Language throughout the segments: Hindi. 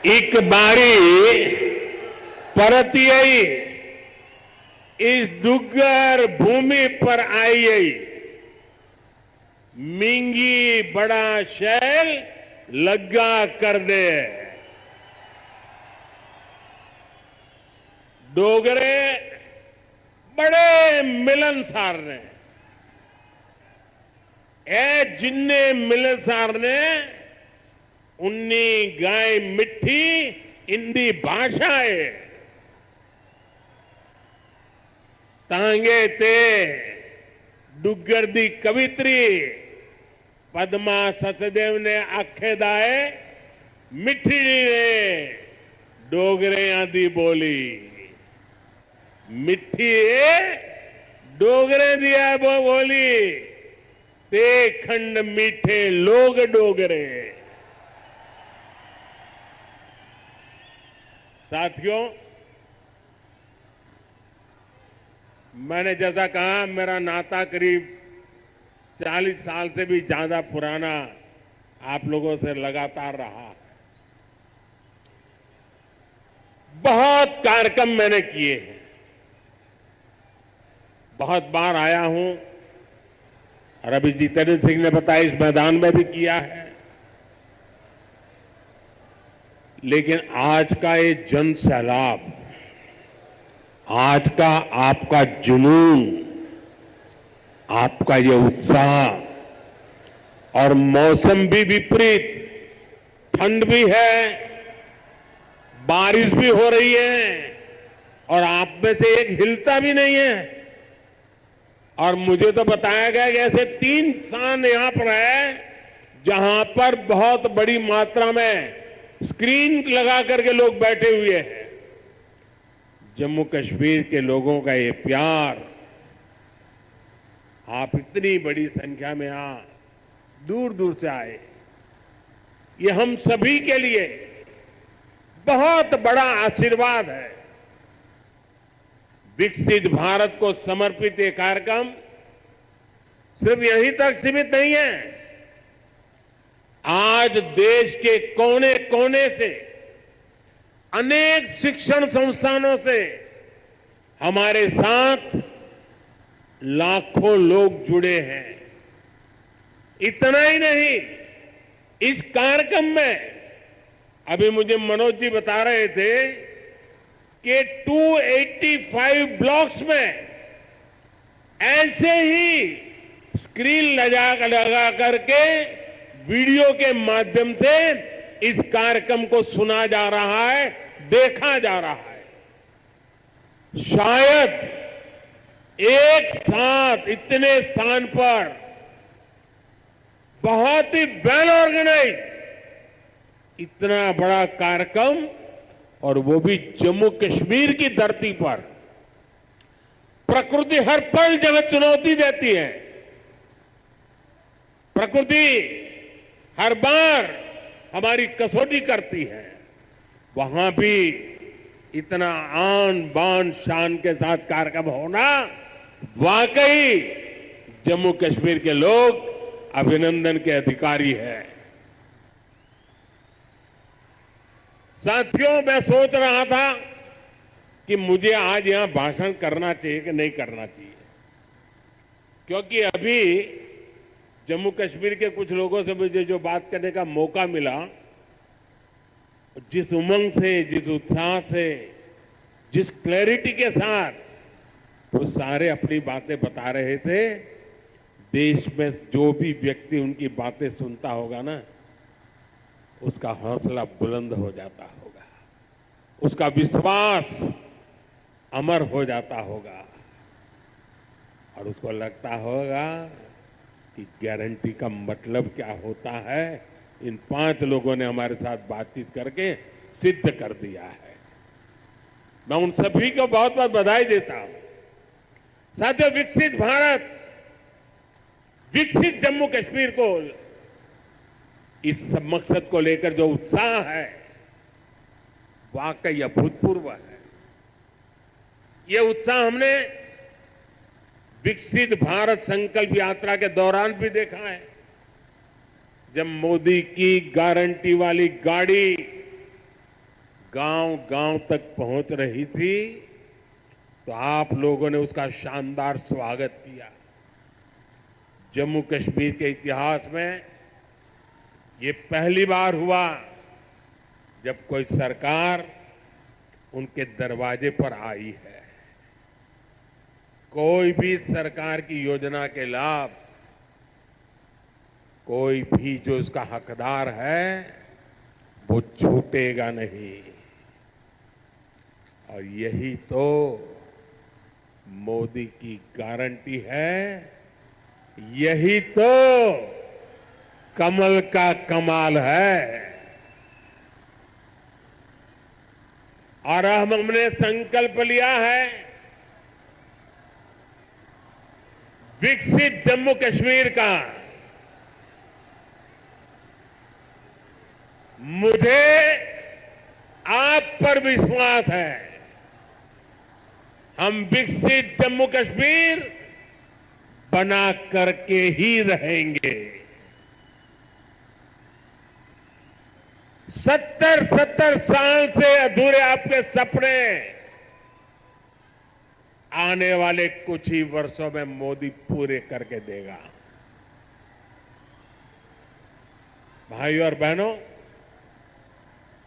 एक बारी परत यही इस डुग्गर भूमि पर आई मिंगी बड़ा शैल लग्गा कर दे। डोगरे बड़े मिलनसार ने ए जिन्ने मिलनसार ने उन्नी गाय मिठी इंदी भाषा है तांगे ते डुग्गर दी कवित्री पद्मा सतदेव ने आखे दाए मिठी ने डोगरे आदि बोली मिठी डोगरे दिया बोली ते खंड मीठे लोग डोगरे। साथियों, मैंने जैसा कहा मेरा नाता करीब 40 साल से भी ज्यादा पुराना आप लोगों से लगातार रहा। बहुत कार्यक्रम मैंने किए हैं, बहुत बार आया हूं और अभी जितेंद्र सिंह ने बताया इस मैदान में भी किया है। लेकिन आज का ये जन सैलाब, आज का आपका जुनून, आपका ये उत्साह और मौसम भी विपरीत, ठंड भी है, बारिश भी हो रही है और आप में से एक हिलता भी नहीं है। और मुझे तो बताया गया कि ऐसे 3 स्थान यहां पर है जहां पर बहुत बड़ी मात्रा में स्क्रीन लगा करके लोग बैठे हुए हैं। जम्मू कश्मीर के लोगों का ये प्यार, आप इतनी बड़ी संख्या में यहां दूर दूर से आए, ये हम सभी के लिए बहुत बड़ा आशीर्वाद है। विकसित भारत को समर्पित ये कार्यक्रम सिर्फ यहीं तक सीमित नहीं है। आज देश के कोने कोने से अनेक शिक्षण संस्थानों से हमारे साथ लाखों लोग जुड़े हैं। इतना ही नहीं, इस कार्यक्रम में अभी मुझे मनोज जी बता रहे थे कि 285 ब्लॉक्स में ऐसे ही स्क्रीन लगा करके वीडियो के माध्यम से इस कार्यक्रम को सुना जा रहा है, देखा जा रहा है। शायद एक साथ इतने स्थान पर बहुत ही वेल ऑर्गेनाइज इतना बड़ा कार्यक्रम, और वो भी जम्मू कश्मीर की धरती पर। प्रकृति हर पल जगह चुनौती देती है, प्रकृति हर बार हमारी कसौटी करती है। वहां भी इतना आन बान शान के साथ कार्यक्रम होना, वाकई जम्मू कश्मीर के लोग अभिनंदन के अधिकारी हैं। साथियों, मैं सोच रहा था कि मुझे आज यहां भाषण करना चाहिए कि नहीं करना चाहिए, क्योंकि अभी जम्मू कश्मीर के कुछ लोगों से मुझे जो बात करने का मौका मिला, जिस उमंग से, जिस उत्साह से, जिस क्लैरिटी के साथ वो सारे अपनी बातें बता रहे थे, देश में जो भी व्यक्ति उनकी बातें सुनता होगा ना, उसका हौसला बुलंद हो जाता होगा, उसका विश्वास अमर हो जाता होगा और उसको लगता होगा कि गारंटी का मतलब क्या होता है, इन 5 लोगों ने हमारे साथ बातचीत करके सिद्ध कर दिया है। मैं उन सभी को बहुत बहुत बधाई देता हूं। साथियों, विकसित भारत, विकसित जम्मू कश्मीर को, इस सब मकसद को लेकर जो उत्साह है वाकई अभूतपूर्व है। ये उत्साह हमने विकसित भारत संकल्प यात्रा के दौरान भी देखा है, जब मोदी की गारंटी वाली गाड़ी गांव-गांव तक पहुंच रही थी, तो आप लोगों ने उसका शानदार स्वागत किया। जम्मू कश्मीर के इतिहास में ये पहली बार हुआ जब कोई सरकार उनके दरवाजे पर आई है। कोई भी सरकार की योजना के लाभ कोई भी जो उसका हकदार है वो छूटेगा नहीं। और यही तो मोदी की गारंटी है, यही तो कमल का कमाल है। और हमने संकल्प लिया है विकसित जम्मू कश्मीर का। मुझे आप पर विश्वास है, हम विकसित जम्मू कश्मीर बना करके ही रहेंगे। 70 साल से अधूरे आपके सपने आने वाले कुछ ही वर्षों में मोदी पूरे करके देगा। भाइयों और बहनों,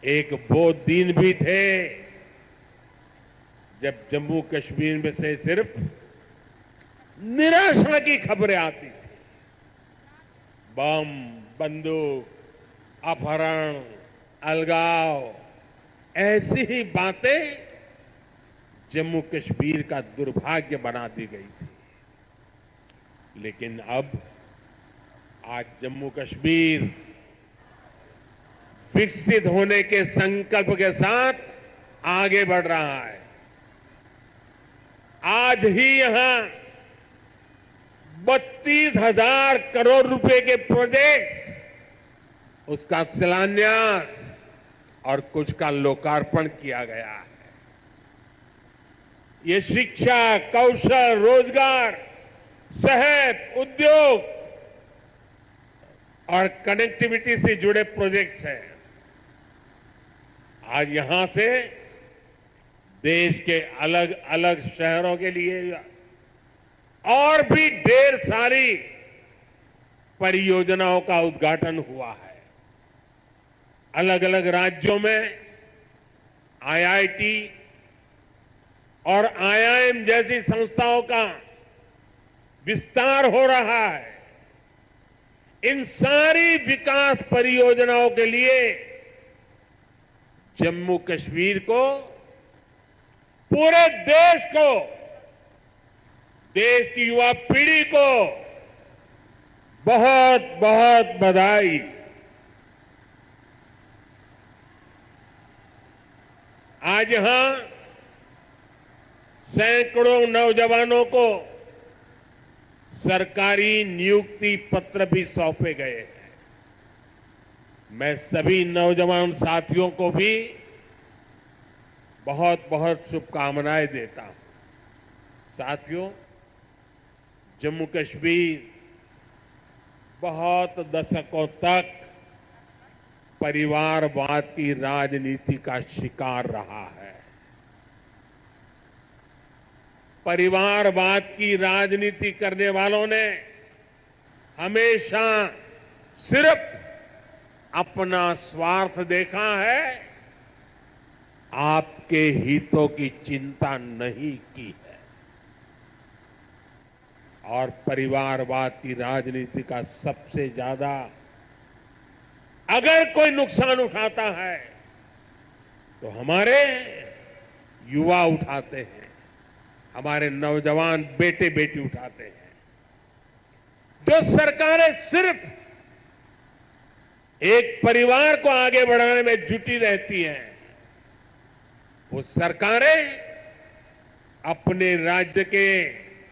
एक वो दिन भी थे जब जम्मू कश्मीर में से सिर्फ निराशा की खबरें आती थी। बम, बंदूक, अपहरण, अलगाव, ऐसी ही बातें जम्मू कश्मीर का दुर्भाग्य बना दी गई थी। लेकिन अब आज जम्मू कश्मीर विकसित होने के संकल्प के साथ आगे बढ़ रहा है। आज ही यहां 32,000 करोड़ रुपए के प्रोजेक्ट्स, उसका शिलान्यास और कुछ का लोकार्पण किया गया है। ये शिक्षा, कौशल, रोजगार, सेहत, उद्योग और कनेक्टिविटी से जुड़े प्रोजेक्ट्स हैं। आज यहां से देश के अलग अलग शहरों के लिए और भी ढेर सारी परियोजनाओं का उद्घाटन हुआ है। अलग अलग राज्यों में आईआईटी और आईआईएम जैसी संस्थाओं का विस्तार हो रहा है। इन सारी विकास परियोजनाओं के लिए जम्मू कश्मीर को, पूरे देश को, देश की युवा पीढ़ी को बहुत बहुत बधाई। आज यहां सैकड़ों नौजवानों को सरकारी नियुक्ति पत्र भी सौंपे गए हैं। मैं सभी नौजवान साथियों को भी बहुत बहुत शुभकामनाएं देता हूं। साथियों, जम्मू कश्मीर बहुत दशकों तक परिवारवाद की राजनीति का शिकार रहा है। परिवारवाद की राजनीति करने वालों ने हमेशा सिर्फ अपना स्वार्थ देखा है, आपके हितों की चिंता नहीं की है। और परिवारवाद की राजनीति का सबसे ज्यादा अगर कोई नुकसान उठाता है तो हमारे युवा उठाते हैं, हमारे नौजवान बेटे बेटी उठाते हैं। जो सरकारें सिर्फ एक परिवार को आगे बढ़ाने में जुटी रहती हैं, वो सरकारें अपने राज्य के